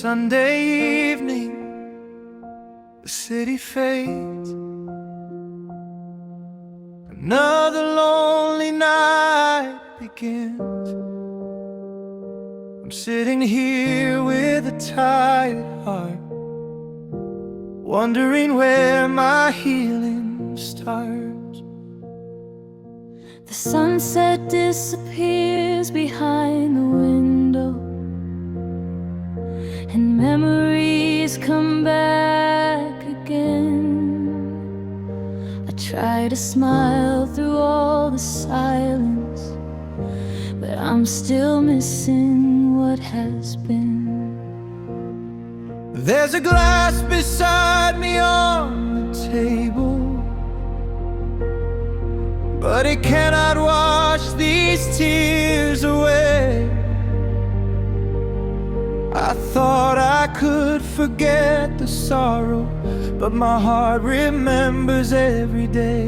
Sunday evening, the city fades. Another lonely night begins. I'm sitting here with a tired heart, wondering where my healing starts. The sunset disappears behind the window, and memories come back again. I try to smile through all the silence, but I'm still missing what has been. There's a glass beside me on the table, but it cannot wash these tears away. I thought I could forget the sorrow, but my heart remembers every day.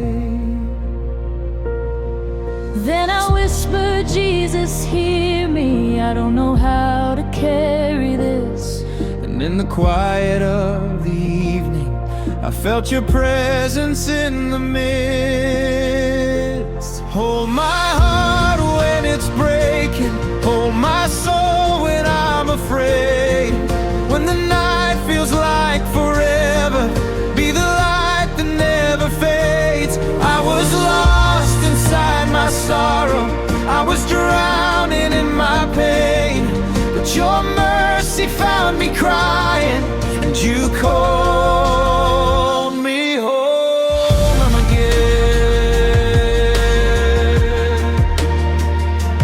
Then I whisper, Jesus, hear me. I don't know how to carry this. And in the quiet of the evening, I felt your presence in the midst. Hold my heart when it's breaking, hold my soul when I'm afraid. When the night feels like forever, be the light that never fades. I was lost inside my sorrow, I was drowning in my pain, but your mercy found me crying, and you called me home again.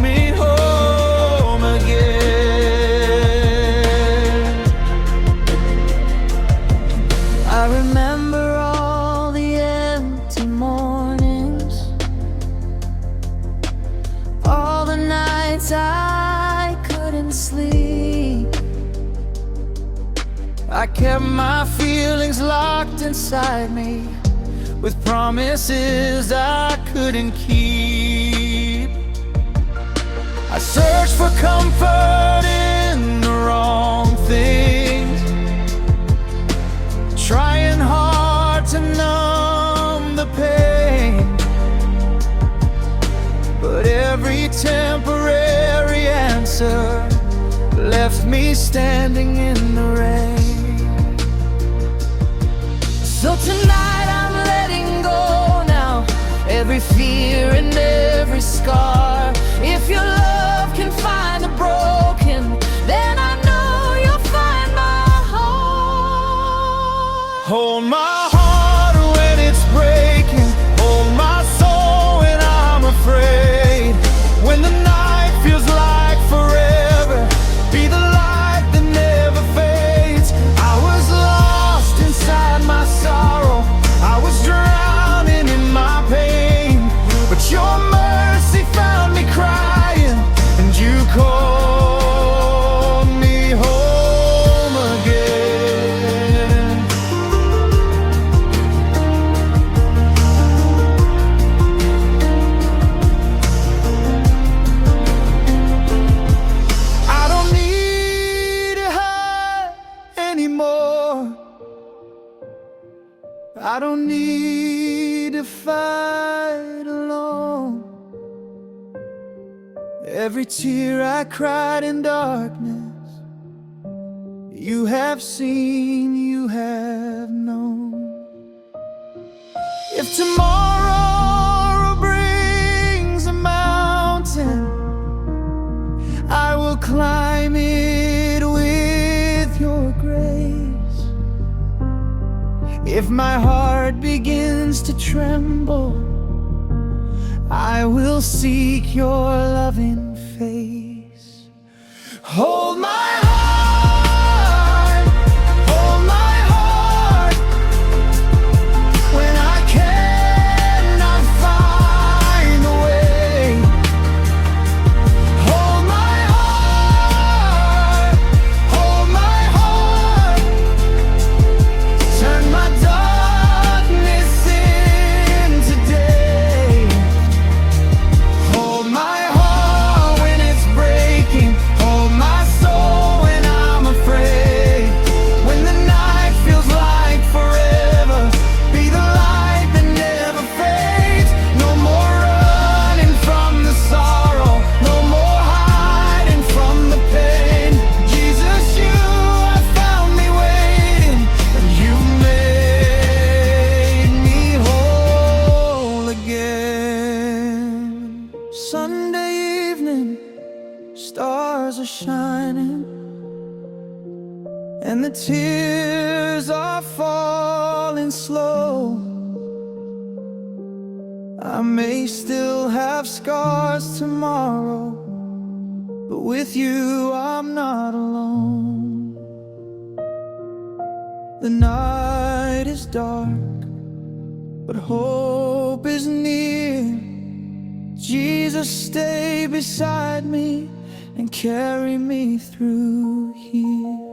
Me home again. I remember all the empty mornings, all the nights I couldn't sleep. I kept my feelings locked inside me, with promises I couldn't keep. I searched for comfort in the wrong things, trying hard to numb the pain, but every temporary answer left me standing in the rain. So tonight I'm letting go now, every fear and every scar. If your love can find the broken, then I know you'll find my heart. Hold my heart when it's breaking, hold my soul when I'm afraid. When the night feels like forever, be the light that never fades. I was lost inside my sorrow, I was drowning in my pain, but your mercy found me crying, and you called me home again. I don't need to hide anymore, I don't need to fight alone. Every tear I cried in darkness, you have seen, you have known. If tomorrow brings a mountain, I will climb it with your grace. If my heart begins to tremble, I will seek your loving face. Hold my heart, hold my heart, when I cannot find a way. Hold my heart, hold my heart, turn my darkness into day. Hold my heart when it's breaking, hold my soul tears are falling slow. I may still have scars tomorrow, but with you I'm not alone. The night is dark, but hope is near. Jesus, stay beside me and carry me through here.